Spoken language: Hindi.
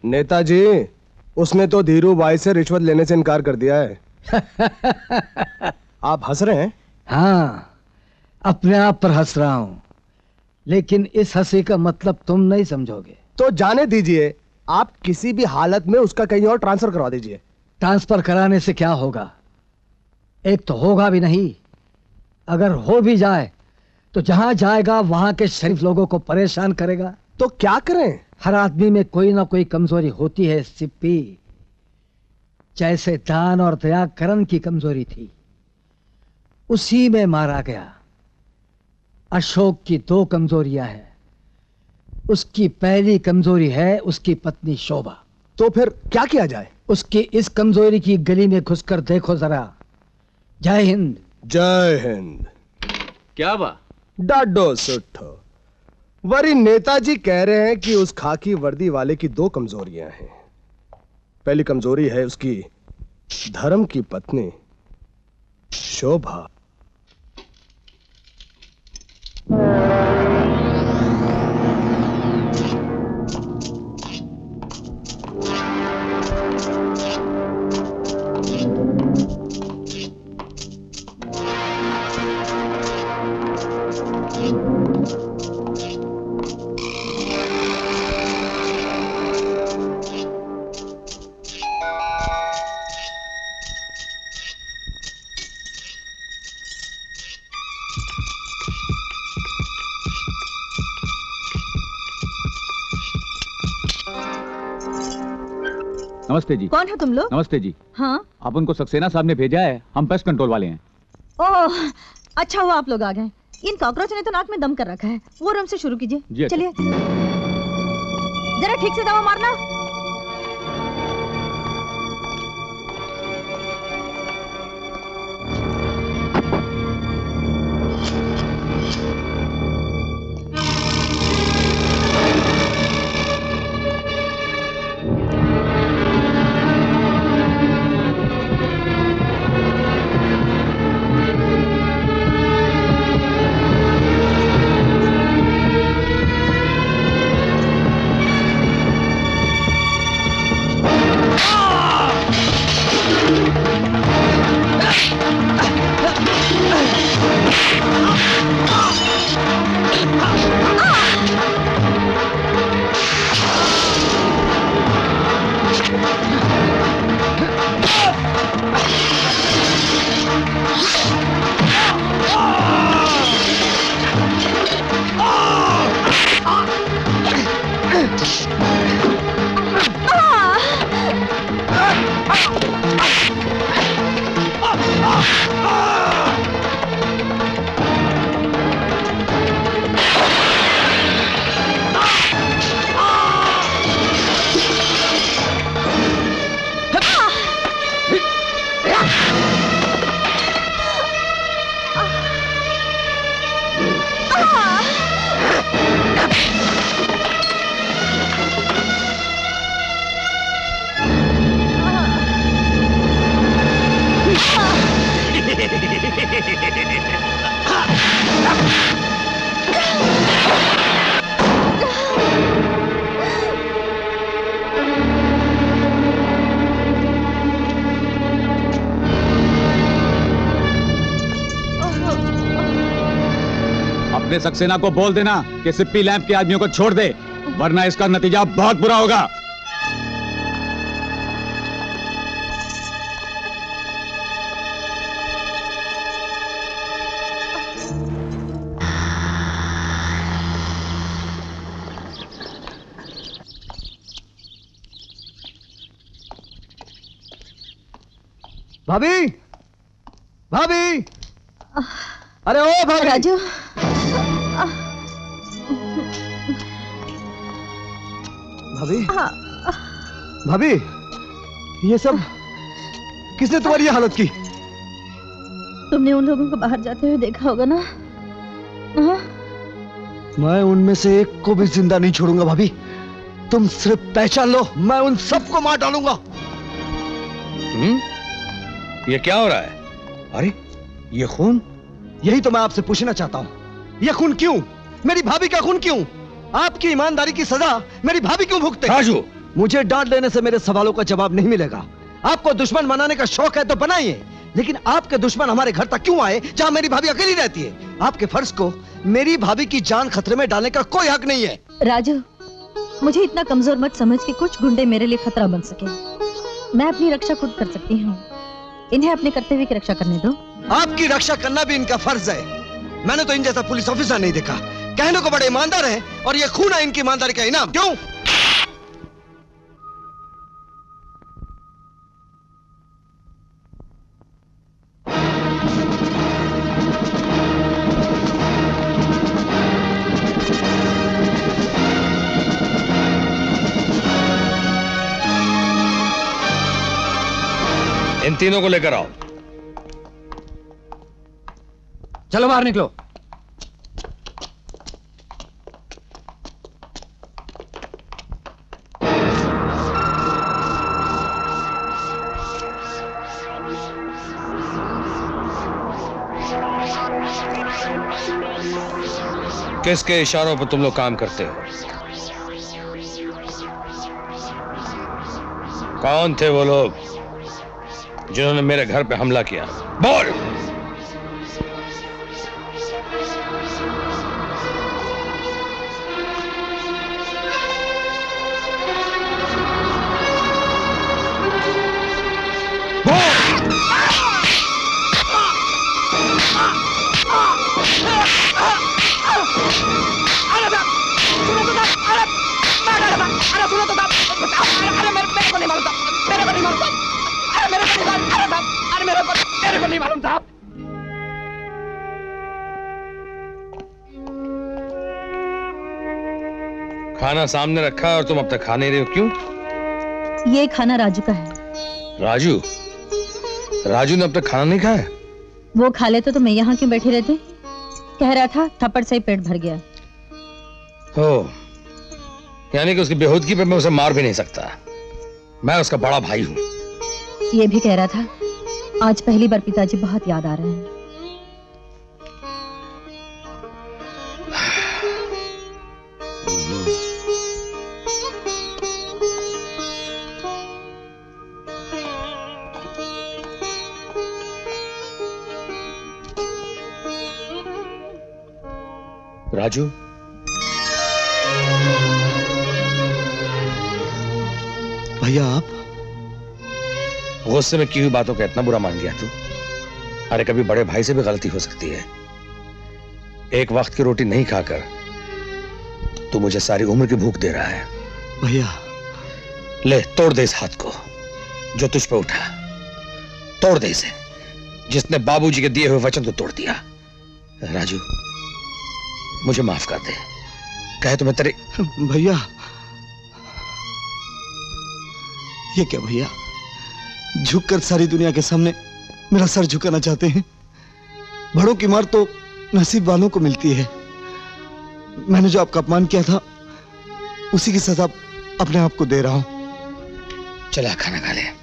नेताजी, उसने तो धीरू भाई से रिश्वत लेने से इनकार कर दिया है। आप हंस रहे हैं? हाँ, अपने आप पर हंस रहा हूं, लेकिन इस हंसी का मतलब तुम नहीं समझोगे। तो जाने दीजिए, आप किसी भी हालत में उसका कहीं और ट्रांसफर करवा दीजिए। ट्रांसफर कराने से क्या होगा? एक तो होगा भी नहीं, अगर हो भी जाए तो जहां जाएगा वहां के शरीफ लोगों को परेशान करेगा। तो क्या करें? हर आदमी में कोई ना कोई कमजोरी होती है सिप्पी। जैसे दान और दया करण की कमजोरी थी, उसी में मारा गया। अशोक की 2 कमजोरियां हैं। उसकी पहली कमजोरी है उसकी पत्नी शोभा। तो फिर क्या किया जाए? उसकी इस कमजोरी की गली में घुसकर देखो जरा। जय हिंद। जय हिंद। क्या बा? डाडो सुठो। वरी नेताजी कह रहे हैं कि उस खाकी वर्दी वाले की 2 कमजोरियां हैं। पहली कमजोरी है उसकी धर्म की पत्नी शोभा। नमस्ते जी। कौन है तुम लोग? नमस्ते जी। हाँ, आप उनको सक्सेना साहब ने भेजा है, हम पेस्ट कंट्रोल वाले हैं। ओह, अच्छा हुआ आप लोग आ गए। इन कॉकरोच ने तो नाक में दम कर रखा है। वो रूम से शुरू कीजिए। चलिए, जरा ठीक से दवा मारना। अपने सक्सेना को बोल देना कि सिप्पी लैंप के आदमियों को छोड़ दे, वरना इसका नतीजा बहुत बुरा होगा। भाभी, भाभी, अरे ओ भाभी। राजू, भाभी, भाभी, ये सब किसने तुम्हारी ये हालत की? तुमने उन लोगों को बाहर जाते हुए देखा होगा ना? हाँ? मैं उनमें से एक को भी जिंदा नहीं छोड़ूंगा भाभी। तुम सिर्फ पहचान लो, मैं उन सबको मार डालूंगा। ये क्या हो रहा है? अरे ये खून? यही तो मैं आपसे पूछना चाहता हूँ, ये खून क्यों? मेरी भाभी का खून क्यों? आपकी ईमानदारी की सजा मेरी भाभी क्यों भुगते? राजू, मुझे डांट लेने से मेरे सवालों का जवाब नहीं मिलेगा। आपको दुश्मन बनाने का शौक है तो बनाइए, लेकिन आपके दुश्मन हमारे घर तक क्यों आए जहां मेरी भाभी अकेली रहती है? आपके फर्ज को मेरी भाभी की जान खतरे में डालने का कोई हक नहीं है। राजू, मुझे इतना कमजोर मत समझ कि कुछ गुंडे मेरे लिए खतरा बन सके। मैं अपनी रक्षा खुद कर सकती हूँ, इन्हें अपने कर्तव्य की रक्षा करने दो। आपकी रक्षा करना भी इनका फर्ज है। मैंने तो इन जैसा पुलिस ऑफिसर नहीं देखा। कहने को बड़े ईमानदार हैं और ये खून है इनकी ईमानदारी का इनाम। क्यों? इन तीनों को लेकर आओ। चलो बाहर निकलो। किसके इशारों पर तुम लोग काम करते हो? कौन थे वो लोग जिन्होंने मेरे घर पे हमला किया? बोल। खाना सामने रखा और तुम अब तक खा नहीं रहे हो, क्यों? ये खाना राजू का है। राजू? राजू ने अब तक खाना नहीं खाया? वो खा लेते तो मैं यहाँ क्यों बैठी रहती? कह रहा था थप्पड़ से ही पेट भर गया। हो, यानी कि उसकी बेहूदगी पे मैं उसे मार भी नहीं सकता। मैं उसका बड़ा भाई हूं। ये भी कह रहा था आज पहली बार पिताजी बहुत याद आ रहे हैं। राजू, भैया आप गुस्से में की हुई बातों का इतना बुरा मान गया तू? अरे कभी बड़े भाई से भी गलती हो सकती है। एक वक्त की रोटी नहीं खाकर तू मुझे सारी उम्र की भूख दे रहा है। भैया ले, तोड़ दे इस हाथ को जो तुझ पे उठा। तोड़ दे इसे, जिसने बाबूजी के दिए हुए वचन को तोड़ दिया। राजू, मुझे माफ कर दे। कहे तो मैं तेरे... भैया ये क्या भैया, झुककर सारी दुनिया के सामने मेरा सर झुकाना चाहते हैं? बड़ों की मार तो नसीब वालों को मिलती है। मैंने जो आपका अपमान किया था उसी की सजा अपने आप को दे रहा हूं। चला खाना खा ले।